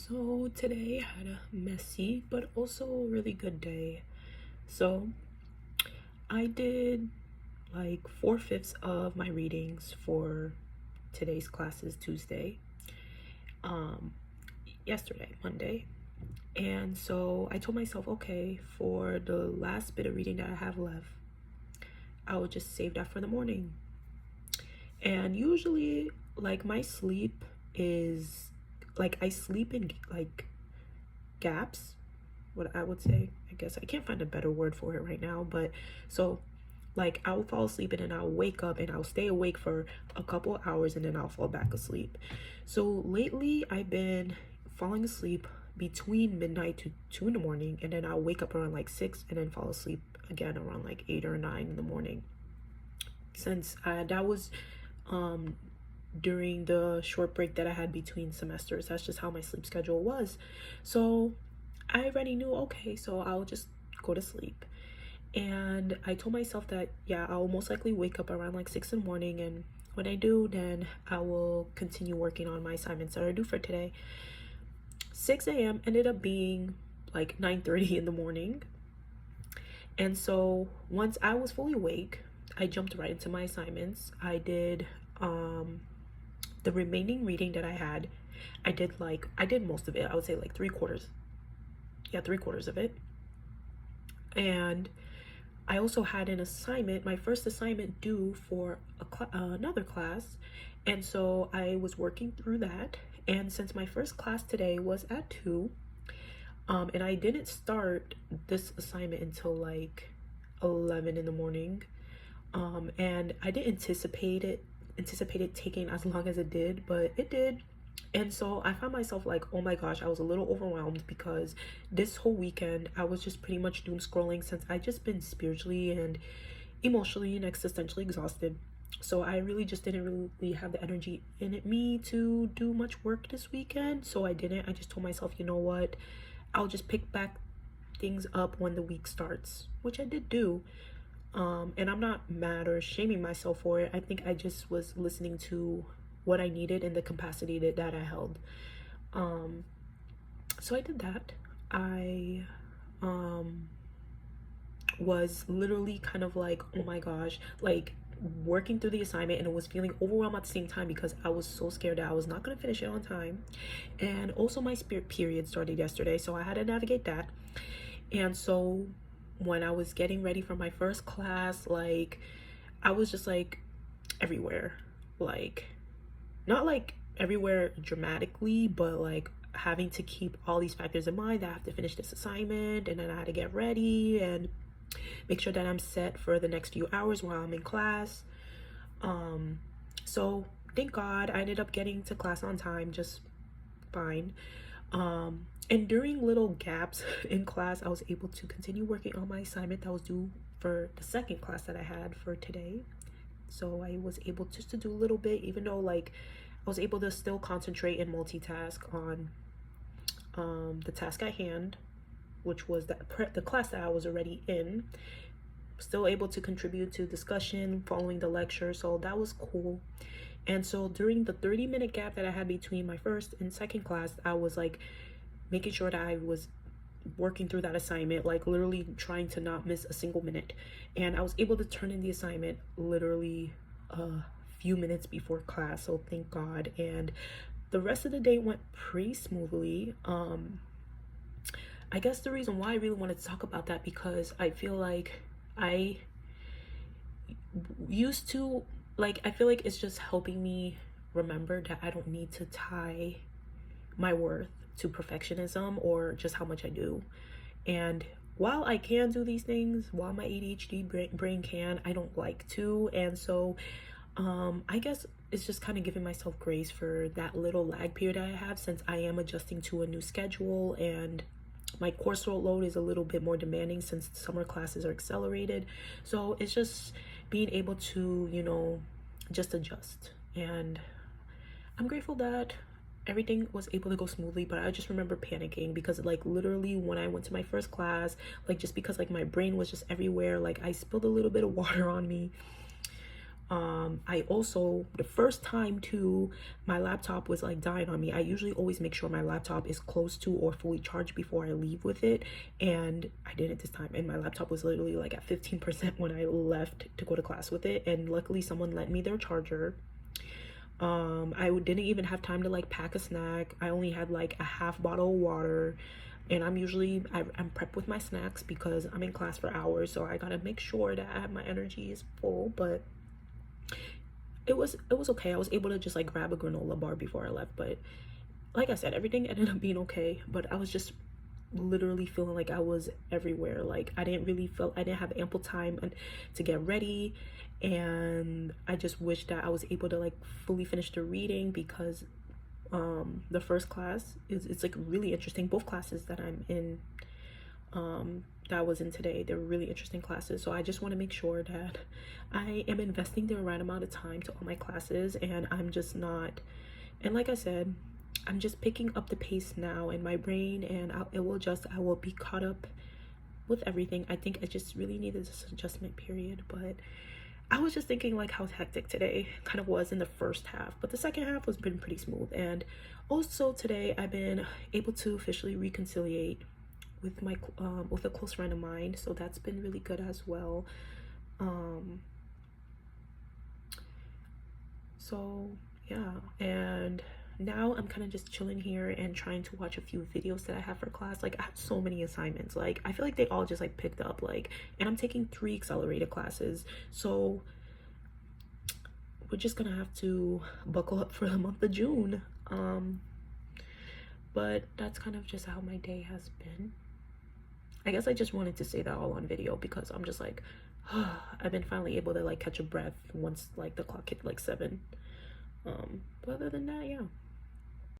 So today I had a messy but also really good day. So I did like 4/5 of my readings for today's classes Tuesday, um, yesterday, Monday. And so I told myself, okay, for the last bit of reading that I have left, I will just save that for the morning. And usually, like, my sleep is like I sleep in like gaps, what I would say. I guess I can't find a better word for it right now, but so like I'll fall asleep and then I'll wake up and I'll stay awake for a couple of hours and then I'll fall back asleep. So lately I've been falling asleep between midnight to 2 in the morning, and then I'll wake up around like 6 and then fall asleep again around like 8 or 9 in the morning. Since that was during the short break that I had between semesters. That's just how my sleep schedule was. So I already knew, okay, so I'll just go to sleep. And I told myself that, yeah, I'll most likely wake up around like 6 in the morning. And when I do, then I will continue working on my assignments that are due for today. 6 a.m. ended up being like 9:30 in the morning. And so once I was fully awake, I jumped right into my assignments. I did the remaining reading that I had. I did most of it. I would say like 3/4. Yeah, 3/4 of it. And I also had an assignment, my first assignment due for another class. And so I was working through that. And since my first class today was at 2, and I didn't start this assignment until like 11 in the morning, and I didn't anticipate it taking as long as it did, but it did. And so I found myself like, oh my gosh, I was a little overwhelmed because this whole weekend I was just pretty much doom scrolling, since I just been spiritually and emotionally and existentially exhausted. So I really just didn't really have the energy in me to do much work this weekend. So I didn't. I just told myself, you know what, I'll just pick back things up when the week starts, which I did do. And I'm not mad or shaming myself for it. I think I just was listening to what I needed in the capacity that I held. So I did that. I was literally kind of like, oh my gosh, like working through the assignment, and it was feeling overwhelmed at the same time because I was so scared that I was not going to finish it on time. And also my spirit period started yesterday, so I had to navigate that. And so when I was getting ready for my first class, like I was just like everywhere, like not like everywhere dramatically, but like having to keep all these factors in mind that I have to finish this assignment, and then I had to get ready and make sure that I'm set for the next few hours while I'm in class. So thank God I ended up getting to class on time, just fine. And during little gaps in class, I was able to continue working on my assignment that was due for the second class that I had for today. So I was able just to do a little bit, even though like I was able to still concentrate and multitask on the task at hand, which was the class that I was already in. Still able to contribute to discussion following the lecture, so that was cool. And so during the 30-minute gap that I had between my first and second class, I was like making sure that I was working through that assignment, like literally trying to not miss a single minute. And I was able to turn in the assignment literally a few minutes before class, so thank God. And the rest of the day went pretty smoothly. I guess the reason why I really wanted to talk about that, because I feel like I used to, like, I feel like it's just helping me remember that I don't need to tie my worth to perfectionism or just how much I do. And while I can do these things, while my ADHD brain can, I don't like to. And so I guess it's just kind of giving myself grace for that little lag period I have, since I am adjusting to a new schedule and my course load is a little bit more demanding since summer classes are accelerated. So it's just being able to, you know, just adjust. And I'm grateful that everything was able to go smoothly, but I just remember panicking because like literally when I went to my first class, like just because like my brain was just everywhere, like I spilled a little bit of water on me. I also, the first time too, my laptop was like dying on me. I usually always make sure my laptop is close to or fully charged before I leave with it, and I didn't this time, and my laptop was literally like at 15% when I left to go to class with it, and luckily someone lent me their charger. I didn't even have time to like pack a snack. I only had like a half bottle of water, and I'm prepped with my snacks because I'm in class for hours, so I gotta make sure that I have my energy is full. But it was okay. I was able to just like grab a granola bar before I left, but like I said, everything ended up being okay. But I was just literally feeling like I was everywhere. Like I didn't have ample time to get ready, and I just wish that I was able to like fully finish the reading, because the first class it's like really interesting. Both classes that I'm in, that I was in today, they're really interesting classes. So I just want to make sure that I am investing the right amount of time to all my classes, and I'm just not, and like I said, I'm just picking up the pace now in my brain, and I will be caught up with everything. I think I just really needed this adjustment period. But I was just thinking like how hectic today kind of was in the first half, but the second half was been pretty smooth. And also today I've been able to officially reconciliate with my with a close friend of mine, so that's been really good as well. So yeah, and now I'm kind of just chilling here and trying to watch a few videos that I have for class. Like I have so many assignments, like I feel like they all just like picked up, like, and I'm taking 3 accelerated classes, so we're just gonna have to buckle up for the month of June. But that's kind of just how my day has been. I guess I just wanted to say that all on video because I'm just like I've been finally able to like catch a breath once like the clock hit like 7. But other than that, yeah.